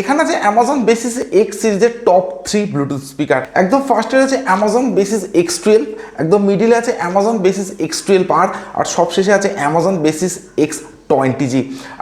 এখানে আছে Amazon basis x সিরিজের টপ 3 ব্লুটুথ স্পিকার। একদম ফার্স্টে আছে অ্যামাজন বেসিস X12, একদম মিডিলে আছে অ্যামাজন বেসিস X12R, আর সবশেষে আছে অ্যামাজন বেসিস X20G।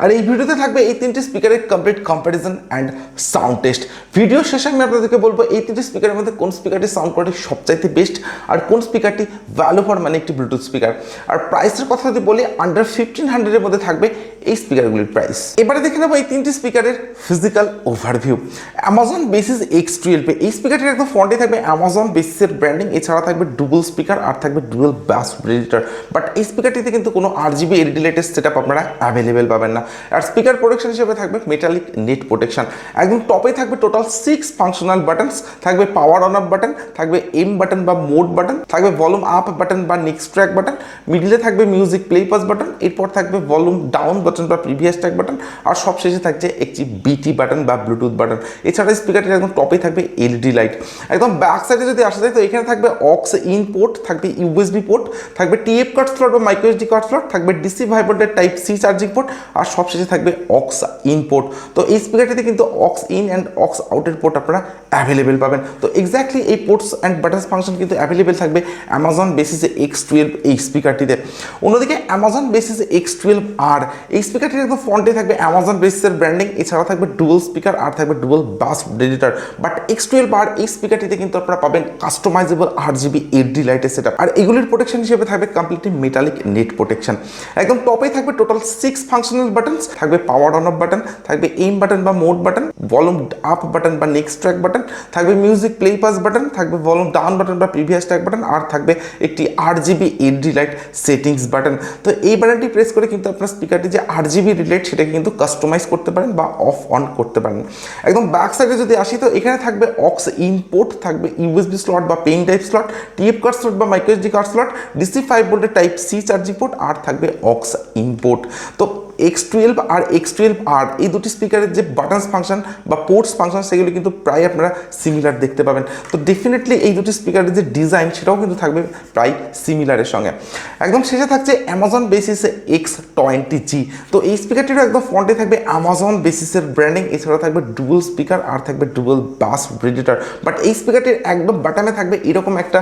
আর এই ভিডিওতে থাকবে এই তিনটি স্পিকারের complete comparison and sound test. Video শেষে আমি আপনাদেরকে বলবো এই তিনটি স্পিকারের মধ্যে কোন স্পিকারটি সাউন্ড কোয়ালিটি সবচাইতে বেস্ট আর কোন স্পিকারটি ভ্যালু ফর মানি একটি ব্লুটুথ স্পিকার। আর প্রাইসের কথা যদি বলি আন্ডার 1500 মধ্যে থাকবে এই স্পিকারগুলির প্রাইস। এবারে দেখে নেবো এই তিনটি স্পিকারের physical overview. Amazon basics X12, এই স্পিকারটির একদম ফ্রন্টে থাকবে অ্যামাজন বেসিসের ব্র্যান্ডিং, এছাড়া থাকবে ডুয়েল স্পিকার আর থাকবে ডুয়েল ব্যাস রেজিস্টার। বাট এই স্পিকারটিতে কিন্তু কোনো RGB এলইডি লাইটের সেট আপ আপনারা অ্যাভেলেবেল পাবেন না। আর স্পিকার প্রোটেকশন হিসেবে থাকবে মেটালিক নেট প্রোটেকশন। একদম টপে থাকবে টোটাল 6 ফাংশনাল বাটনস, থাকবে পাওয়ার অন অফ বাটন, থাকবে এম বাটন বা মোড বাটন, থাকবে ভলিউম আপ বাটন বা নেক্সট ট্র্যাক বাটন, মিডিলে থাকবে মিউজিক প্লে পাস বাটন, এরপর থাকবে ভলিউম ডাউন বাটন বা প্রিভিয়াস ট্র্যাক বাটন, আর সবশেষে থাকছে একটি বিটি বাটন বা ব্লুটুথ বাটন। এছাড়া স্পিকারটির একদম টপে থাকবে এলইডি লাইট। একদম ব্যাক সাইডে যদি আসা যায় তো এখানে থাকবে অক্স ইন পোর্ট, থাকবে ইউএসবি পোর্ট, থাকবে টিএফ কার্ড স্লট বা মাইক্রো এসডি কার্ড স্লট, থাকবে ডিসি ভাইব্রেটের টাইপ সি চার্জিং পোর্ট, আর সবশেষে থাকবে অক্স ইন পোর্ট। তো এই স্পিকারটিতে কিন্তু অক্স ইন অ্যান্ড অক্স আউটের পোর্ট আপনারা অ্যাভেলেবেল পাবেন। তো এক্স্যাক্টলি এই পোর্টস অ্যান্ড বাটনস ফাংশন কিন্তু অ্যাভেলেবেল থাকবে অ্যামাজন বেসিসে X12 এই স্পিকারটিতে। অন্যদিকে অ্যামাজন বেসিসে X12R, এই স্পিকারটির একদম ফ্রন্টে থাকবে অ্যামাজন বেসিসের ব্র্যান্ডিং, এছাড়া থাকবে ডুয়েল স্পিকার আর থাকবে dual bus register. But X12R এই স্পিকারটিতে কিন্তু আপনারা পাবেন কাস্টমাইজেবল RGB এলইডি লাইটের সেটআপ, আর এগুলির প্রোটেকশন হিসেবে থাকবে কমপ্লিটলি মেটালিক নেট প্রোটেকশন। একদম টপে থাকবে টোটাল 6 ফাংশনাল বাটনস, থাকবে পাওয়ার অন অফ বাটন, থাকবে এম বাটন বা mode button, volume up button বা নেক্সট ট্র্যাক বাটন, থাকবে মিউজিক প্লে পাস বাটন, থাকবে ভলিউম ডাউন বাটন বা প্রিভিয়াস ট্র্যাক বাটন, আর থাকবে একটি RGB LED light settings button. তো এই বাটনটি প্রেস করে কিন্তু আপনার স্পিকারটি যে RGB রিলেট সেটাকে কিন্তু কাস্টমাইজ করতে পারেন বা অফ অন করতে পারেন। একদম ব্যাক সাইডে যদি আসি তো এখানে থাকবে অক্স ইন পোর্ট, থাকবে ইউএসবি স্লট বা pen type slot, TF card slot বা micro SD card slot, DC 5 ভোল্টের টাইপ সি চার্জিং পোর্ট, আর থাকবে অক্স ইন পোর্ট। তো X12 আর X12R এই দুটি স্পিকারের যে বাটনস ফাংশন বা পোর্টস ফাংশন সেগুলো কিন্তু প্রায় আপনারা সিমিলার দেখতে পাবেন। তো ডেফিনেটলি এই দুটি স্পিকারের যে ডিজাইন সেটাও কিন্তু থাকবে প্রায় সিমিলারের সঙ্গে। একদম শেষে থাকছে অ্যামাজন বেসিসে X20G। তো এই স্পিকারটিরও একদম ফ্রন্টে থাকবে অ্যামাজন বেসিসের ব্র্যান্ডিং, এছাড়া থাকবে ডুয়েল স্পিকার আর থাকবে ডুয়েল বাস রেজিস্টার। বাট এই স্পিকারটির একদম বাটনে থাকবে এরকম একটা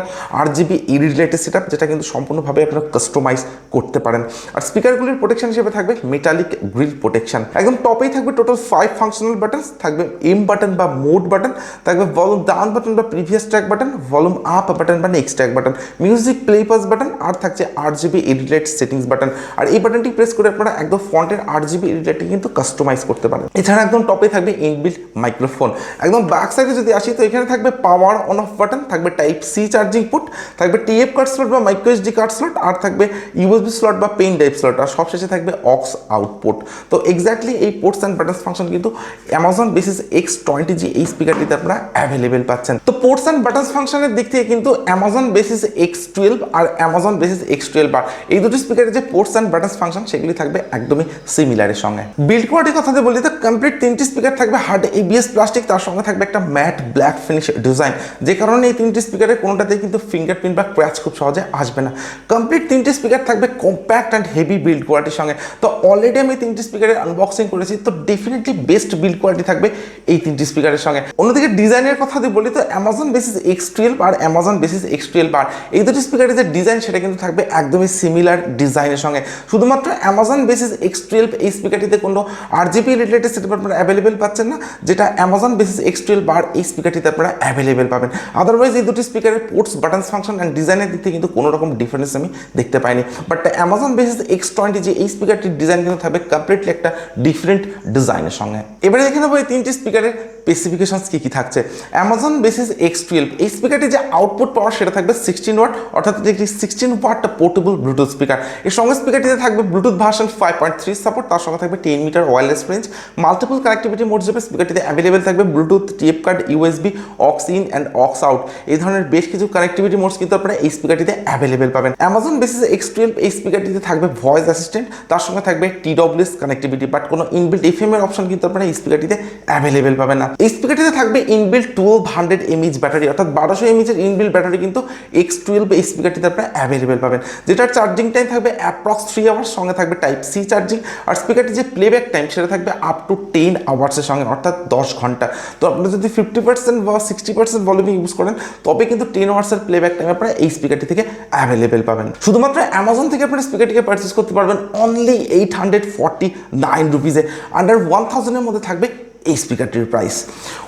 RGB এলইডি লাইটের সেট আপ, যেটা কিন্তু সম্পূর্ণভাবে আপনারা কাস্টমাইজ করতে পারেন। আর স্পিকারগুলির প্রোটেকশন হিসেবে থাকবে মেটালিক গ্রিল প্রোটেকশন। একদম টপেই থাকবে টোটাল 5 ফাংশনাল বাটনস, থাকবে এম বাটন বা মোড বাটন, থাকবে ভলিউম ডাউন বাটন বা previous track button, volume up button বা next track button, music play pause button, আর থাকছে RGB LED light settings button. আর এই বাটনটি প্রেস করে আপনারা একদম ফ্রন্টের RGB এলইডি লাইটটি কিন্তু কাস্টমাইজ করতে পারেন। এছাড়া একদম টপে থাকবে ইনবিল্ট মাইক্রোফোন। একদম ব্যাক সাইডে যদি আসি তো এখানে থাকবে পাওয়ার অন অফ বাটন, থাকবে টাইপ সি চার্জিং পোর্ট, থাকবে টিএফ কার্ড স্লট বা মাইক্রো এসডি কার্ড স্লট, আর থাকবে ইউএসবি স্লট বা পেন টাইপ স্লট, আর সবশেষে থাকবে অক্স আউটপুট। তো এক্স্যাক্টলি এই পোর্টস অ্যান্ড বাটনস ফাংশন কিন্তু অ্যামাজন বেসিস X20G এই স্পিকারটিতে আপনারা অ্যাভেলেবেল পাচ্ছেন। তো পোর্টস অ্যান্ড বাটনস ফাংশনের দিক থেকে কিন্তু অ্যামাজন বেসিস X12 আর অ্যামাজন বেসিস X12R এই দুটি স্পিকারের যে পোর্টস অ্যান্ড বাটনস ফাংশন সেগুলি থাকবে একদমই সিমিলারের সঙ্গে। বিল্ড কোয়ালিটির কথা বলি তো কমপ্লিট তিনটি স্পিকার থাকবে হার্ড ABS প্লাস্টিক, তার সঙ্গে থাকবে একটা ম্যাট ব্ল্যাক ফিনিশ ডিজাইন, যে কারণে এই তিনটি স্পিকারের কোনোটাতেই কিন্তু ফিঙ্গারপ্রিন্ট বা ক্র্যাচ খুব সহজে আসবে না। কমপ্লিট তিনটি স্পিকার থাকবে কম্প্যাক্ট অ্যান্ড হেভি বিল্ড কোয়ালিটির সঙ্গে। তো অলরেডি আমি তিনটি স্পিকারের আনবক্সিং করেছি, তো ডেফিনেটলি বেস্ট বিল্ড কোয়ালিটি থাকবে এই তিনটি স্পিকারের সঙ্গে। অন্যদিকে ডিজাইনের কথা যদি বলি তো অ্যামাজন বেসিস X12 আর অ্যামাজন বেসিস X12R এই দুটি স্পিকারের যে ডিজাইন সেটা কিন্তু থাকবে একদমই সিমিলার ডিজাইনের সঙ্গে। শুধুমাত্র অ্যামাজন বেসিস X12 এই স্পিকারটিতে কোনো RGB রিলেটেড সেটআপ আপনারা অ্যাভেলেবেল পাচ্ছেন না, যেটা অ্যামাজন বেসিস X12R এই স্পিকারটিতে আপনারা অ্যাভেলেবেল পাবেন। আদারওয়াইজ এই দুটি স্পিকারের পোর্টস বাটনস ফাংশন অ্যান্ড ডিজাইনের দিক থেকে কিন্তু কোনো রকম ডিফারেন্স আমি দেখতে পাইনি। বাট অ্যামাজন বেসিস X20G এই স্পিকারটির ডিজাইন কিন্তু থাকবে কমপ্লিটলি একটা ডিফারেন্ট ডিজাইনের সঙ্গে। এবারে দেখে নেবো এই তিনটি স্পিকারের স্পেসিফিকেশনস কি থাকছে। অ্যামাজন বেসিস X12 এই স্পিকারটি যে আউটপুট পাওয়ার সেটা থাকবে 16 ওয়াট, অর্থাৎ একটি 16 ওয়াট পোর্টেবল ব্লুটুথ স্পিকার। এর সঙ্গে স্পিকারটিতে থাকবে ব্লুটুথ ভার্সন 5.3 সাপোর্ট, তার সঙ্গে থাকবে 10 meter wireless range, multiple connectivity mode হিসেবে স্পিকারটিতে অ্যাভেলেবেল থাকবে Bluetooth, TF card, USB, aux in and aux out, এই ধরনের বেশ কিছু কানেক্টিভিটি মোডস কিন্তু আপনারা এই স্পিকারটিতে অ্যাভেলেবেল পাবেন। অ্যামাজন বেসিস X12 এই স্পিকারটিতে থাকবে ভয়েস অ্যাসিস্ট্যান্ট, তার সঙ্গে থাকবে TWS কানেক্টিভিটি, বাট কোনো ইনবিল্ট FM এর অপশন কিন্তু আপনারা এই স্পিকারটিতে অ্যাভেলেবেল পাবেন না। এই স্পিকারটিতে থাকবে ইনবিল্ট 1200 mAh ব্যাটারি, অর্থাৎ 1200 mAh এর ইনবিল্ট ব্যাটারি কিন্তু X12 এই স্পিকারটিতে আপনারা অ্যাভেলেবেল পাবেন, যেটার চার্জিং টাইম থাকবে অ্যাপ্রক্স 3 আওয়ার্স, সঙ্গে থাকবে টাইপ সি চার্জিং। আর স্পিকারটি যে প্লেব্যাক টাইম সেটা থাকবে আপ টু 10 আওয়ার্সের সঙ্গে, অর্থাৎ 10 ঘন্টা। তো আপনারা যদি 50% বা 60% ভলিউমে ইউজ করেন তবে কিন্তু 10 আওয়ার্সের প্লেব্যাক টাইম আপনারা এই স্পিকারটি থেকে অ্যাভেলেবেল পাবেন। শুধুমাত্র অ্যামাজন থেকে আপনারা স্পিকারটিকে পারচেস করতে পারবেন অনলি 849 রুপিজে, আন্ডার 1000 এর মধ্যে থাকবে এই স্পিকারটির প্রাইস।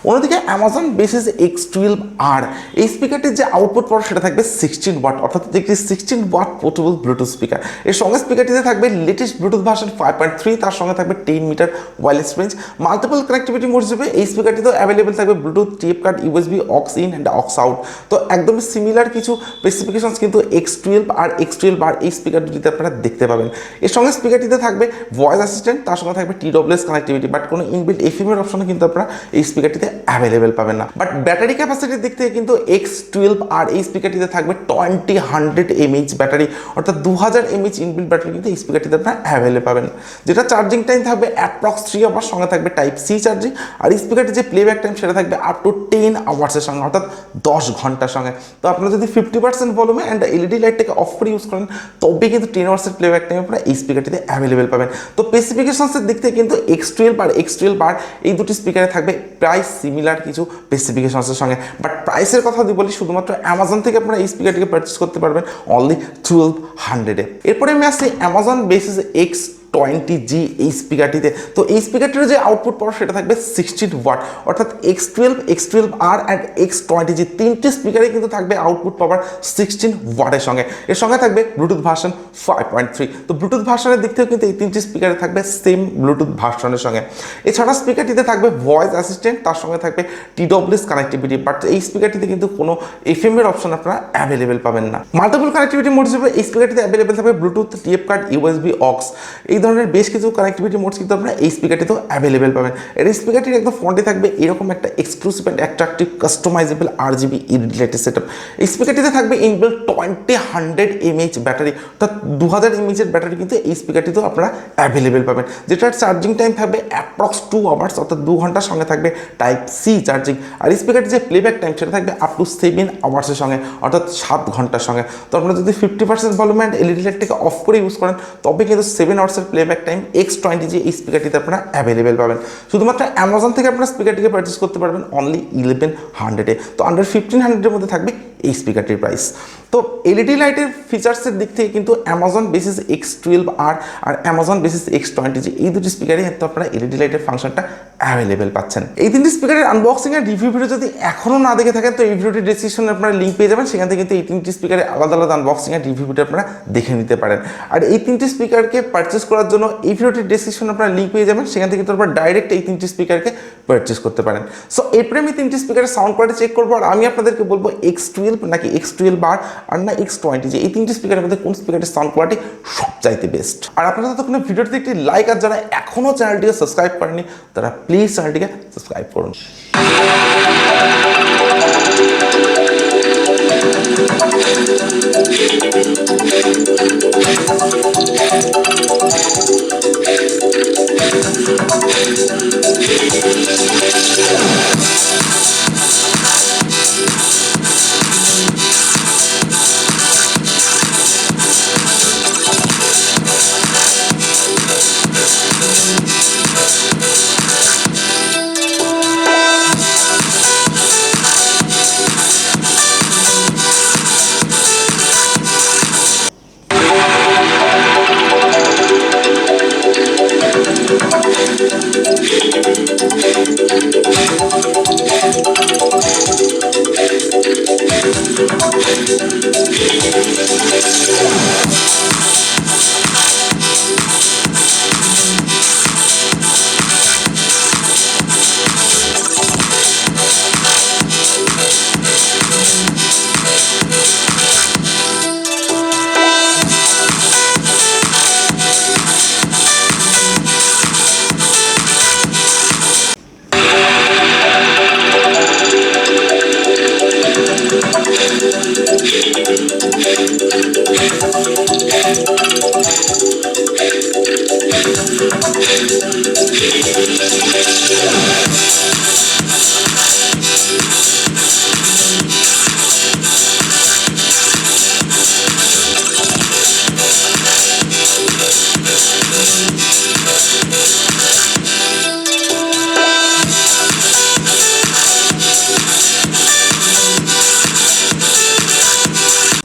অন্যদিকে অ্যামাজন বেসিস X12R এই স্পিকারটির যে আউটপুট পাওয়ার সেটা থাকবে 16 ওয়াট, অর্থাৎ একটি 16 ওয়াট পোর্টেবল ব্লুটুথ স্পিকার। এর সঙ্গে স্পিকারটিতে থাকবে লেটেস্ট ব্লুটুথ ভার্সন 5.3, তার সঙ্গে থাকবে 10 meter wireless range. Multiple connectivity mode হিসেবে এই স্পিকারটিতেও অ্যাভেলেবেল থাকবে Bluetooth, tape card, USB, aux in and aux out. তো একদমই সিমিলার কিছু স্পেসিফিকেশনস কিন্তু X12 আর X12R এই স্পিকার দুটিতে আপনারা দেখতে পাবেন। এর সঙ্গে স্পিকারটিতে থাকবে ভয়েস অ্যাসিস্ট্যান্ট, তার সঙ্গে থাকবে TWS কানেক্টিভিটি, বাট কোনো ইনবিল্ট FM এর অপশনে কিন্তু আপনারা এই স্পিকারটিতে অ্যাভেলেবেল পাবেন না। বাট ব্যাটারি ক্যাপাসিটির দিক থেকে কিন্তু X12R এই স্পিকারটিতে থাকবে 2000 mAh ব্যাটারি, অর্থাৎ 2000 mAh ইনবিল্ট ব্যাটারি কিন্তু এই স্পিকারটিতে আপনারা অ্যাভেলেবল পাবেন, যেটা চার্জিং টাইম থাকবে অ্যাপ্রক্স 3 আওয়ার্স, সঙ্গে থাকবে টাইপ সি চার্জিং। আর এই স্পিকারটির যে প্লেব্যাক টাইম সেটা থাকবে আপ টু 10 আওয়ার্সের সঙ্গে, অর্থাৎ 10 ঘন্টার সঙ্গে। তো আপনারা যদি 50% ভলিউমে অ্যান্ড এলইডি লাইটটাকে অফ করে ইউজ করেন তবে কিন্তু 10 আওয়ার্সের প্লেব্যাক টাইম আপনারা এই স্পিকারটিতে অ্যাভেলেবেল পাবেন। তো স্পেসিফিকেশনসের দিক থেকে কিন্তু X12 আর X12R এই দুটি স্পিকারে থাকবে প্রাইস সিমিলার কিছু স্পেসিফিকেশনসের সঙ্গে। বাট প্রাইসের কথা যদি বলি, শুধুমাত্র অ্যামাজন থেকে আপনারা এই স্পিকারটিকে পারচেস করতে পারবেন অনলি 1200-এ। এরপরে আমি আসছি অ্যামাজন বেসিস X20G এই স্পিকারটিতে। তো এই স্পিকারটির যে আউটপুট পাওয়ার সেটা থাকবে 16 ওয়াট, অর্থাৎ X12, X12R অ্যান্ড X20G তিনটি স্পিকারে কিন্তু থাকবে আউটপুট পাওয়ার 16 ওয়াটের সঙ্গে। এর সঙ্গে থাকবে ব্লুটুথ ভার্সন 5.3। তো ব্লুটুথ ভার্সনের দিক থেকেও কিন্তু এই তিনটি স্পিকারে থাকবে সেম ব্লুটুথ ভার্সনের সঙ্গে। এছাড়া স্পিকারটিতে থাকবে ভয়েস অ্যাসিস্ট্যান্ট, তার সঙ্গে থাকবে TWS কানেক্টিভিটি, বাট এই স্পিকারটিতে কিন্তু কোনো FM এর অপশন আপনারা অ্যাভেলেবেল পাবেন না। মাল্টিপল কানেক্টিভিটি মোড হিসেবে এই স্পিকারটিতে অ্যাভেলেবেল থাকবে Bluetooth, tape card, USB, aux, এই ধরনের বেশ কিছু কানেক্টিভিটি মোডস কিন্তু আপনারা এই স্পিকারটিতেও অ্যাভেলেবেল পাবেন। এর স্পিকারটির একদম ফ্রন্টে থাকবে এরকম একটা exclusive and attractive customisable RGB LED লাইটের সেটআপ। এই স্পিকারটিতে থাকবে ইনবিল্ট 2000 mAh ব্যাটারি, অর্থাৎ 2000 mAh এর ব্যাটারি কিন্তু এই স্পিকারটিতেও আপনারা অ্যাভেলেবেল পাবেন, যেটার চার্জিং টাইম থাকবে অ্যাপ্রক্স 2 আওয়ার্স, অর্থাৎ 2 ঘন্টার সঙ্গে থাকবে টাইপ সি চার্জিং। আর এই স্পিকারটির যে প্লেব্যাক টাইম সেটা থাকবে আপ টু 7 আওয়ার্সের সঙ্গে, অর্থাৎ 7 ঘন্টার সঙ্গে। তো আপনারা যদি 50% ভলিউম অ্যান্ড এলইডি লাইটটাকে অফ করে ইউজ করেন তবে কিন্তু 7 আওয়ার্সের প্লেব্যাক টাইম X20G এই স্পিকারটিতে আপনারা অ্যাভেলেবেল পাবেন। শুধুমাত্র অ্যামাজন থেকে আপনারা স্পিকারটিকে পারচেস করতে পারবেন অনলি 1100-এ। তো আন্ডার 1500-এর মধ্যে থাকবে এই স্পিকারটির প্রাইস। তো এলইডি লাইটের ফিচার্সের দিক থেকে কিন্তু অ্যামাজন বেসিস X12R আর অ্যামাজন বেসিস X20G এই দুটি স্পিকারে কিন্তু আপনারা এলইডি লাইটের ফাংশনটা অ্যাভেলেবেল পাচ্ছেন। এই তিনটি স্পিকারের আনবক্সিং এর রিভিউ ভিডিও যদি এখনও না দেখে থাকেন তো এই ভিডিওটি ডেসক্রিপশনে আপনারা লিঙ্ক পেয়ে যাবেন, সেখান থেকে কিন্তু এই তিনটি স্পিকারের আলাদা আলাদা আনবক্সিং এর রিভিউ ভিডিও আপনারা দেখে নিতে পারেন। আর এই তিনটি স্পিকারকে পারচেস করার জন্য এই ভিডিওটির ডেসক্রিপশনে আপনারা লিঙ্ক পেয়ে যাবেন, সেখান থেকে কিন্তু আপনারা ডাইরেক্ট এই তিনটি স্পিকারকে পারচেস করতে পারেন। সো এরপরে আমি তিনটি স্পিকারের সাউন্ড কোয়ালিটি চেক করবো, আর আমি আপনাদেরকে বলবো X12 নাকি X12R আর না X20G এই তিনটি স্পিকারের মধ্যে কোন স্পিকারের সাউন্ড কোয়ালিটি সবচাইতে বেস্ট। আর আপনারা ততক্ষণ ভিডিওটিতে একটি লাইক, আর যারা এখনও চ্যানেলটিকে সাবস্ক্রাইব করেনি তারা প্লিজ চ্যানেলটিকে সাবস্ক্রাইব করুন।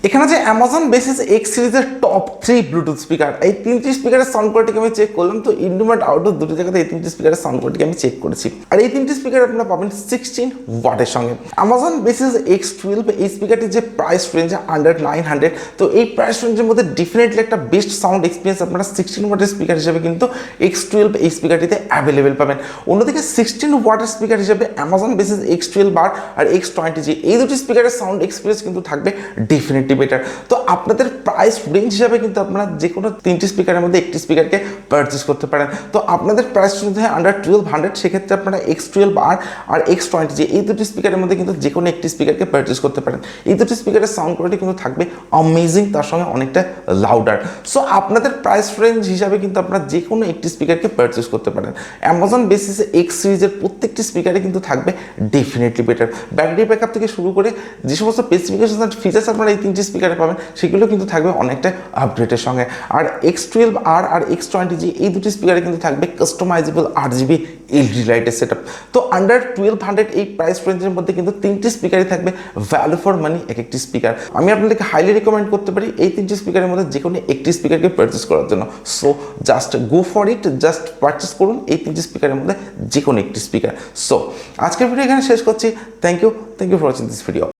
এখানে যে অ্যামাজন বেসিস এক্স সিরিজের টপ 3 ব্লুটুথ স্পিকার, এই তিনটি স্পিকারের সাউন্ড কোয়ালিটিকে আমি চেক করলাম। তো ইনডোর আউটডোর দুটো জায়গাতে এই তিনটি স্পিকারের সাউন্ড কোয়ালিটিকে আমি চেক করেছি। আর এই তিনটি স্পিকার আপনারা পাবেন 16 ওয়াটের সঙ্গে। অ্যামাজন বেসিস X12 এই স্পিকারটির যে প্রাইস রেঞ্জ আন্ডার 900, তো এই প্রাইস রেঞ্জের মধ্যে ডেফিনেটলি একটা বেস্ট সাউন্ড এক্সপিরিয়েন্স আপনারা 16 ওয়াটের স্পিকার হিসেবে কিন্তু X12 এই স্পিকারটিতে অ্যাভেলেবেল পাবেন। অন্যদিকে 16 ওয়াটের স্পিকার হিসেবে অ্যামাজন বেসিস X12R আর X20G এই দুটি স্পিকারের সাউন্ড এক্সপিরিয়েন্স কিন্তু থাকবে ডেফিনেটলি বেটার। তো আপনাদের প্রাইস রেঞ্জ হিসাবে কিন্তু আপনারা যে কোনো তিনটি স্পিকারের মধ্যে একটি স্পিকারকে পারচেস করতে পারেন। তো আপনাদের প্রাইস যদি হয় আন্ডার 1200, সেক্ষেত্রে আপনারা X12R আর X20G এই দুটি স্পিকারের মধ্যে কিন্তু যে কোনো একটি স্পিকারকে পারচেস করতে পারেন। এই দুটি স্পিকারের সাউন্ড কোয়ালিটি কিন্তু থাকবে অ্যামেজিং, তার সঙ্গে অনেকটা লাউডার। সো আপনাদের প্রাইস রেঞ্জ হিসাবে কিন্তু আপনারা যে কোনো একটি স্পিকারকে পারচেস করতে পারেন। অ্যামাজন বেসিসে এক্স সিরিজের প্রত্যেকটি স্পিকারে কিন্তু থাকবে ডেফিনেটলি বেটার। ব্যাটারি ব্যাকআপ থেকে শুরু করে যে সমস্ত স্পেসিফিকেশন আর ফিচার্স আপনারা এই তিনটি স্পিকারে পাবেন সেগুলো কিন্তু থাকবে অনেকটা আপডেটের সঙ্গে। আর X12R আর X20G এই দুটি স্পিকারে কিন্তু থাকবে কাস্টমাইজেবল RGB LED লাইটের সেটআপ। তো আন্ডার 1200 এই প্রাইস রেঞ্জের মধ্যে কিন্তু তিনটি স্পিকারই থাকবে ভ্যালু ফর মানি এক একটি স্পিকার। আমি আপনাদেরকে হাইলি রিকমেন্ড করতে পারি এই তিনটি স্পিকারের মধ্যে যে কোনো একটি স্পিকারকে পারচেস করার জন্য। So just go for it, just purchase করুন এই তিনটি স্পিকারের মধ্যে যে কোনো একটি স্পিকার। সো আজকের ভিডিও এখানে শেষ করছি। Thank you for watching this video.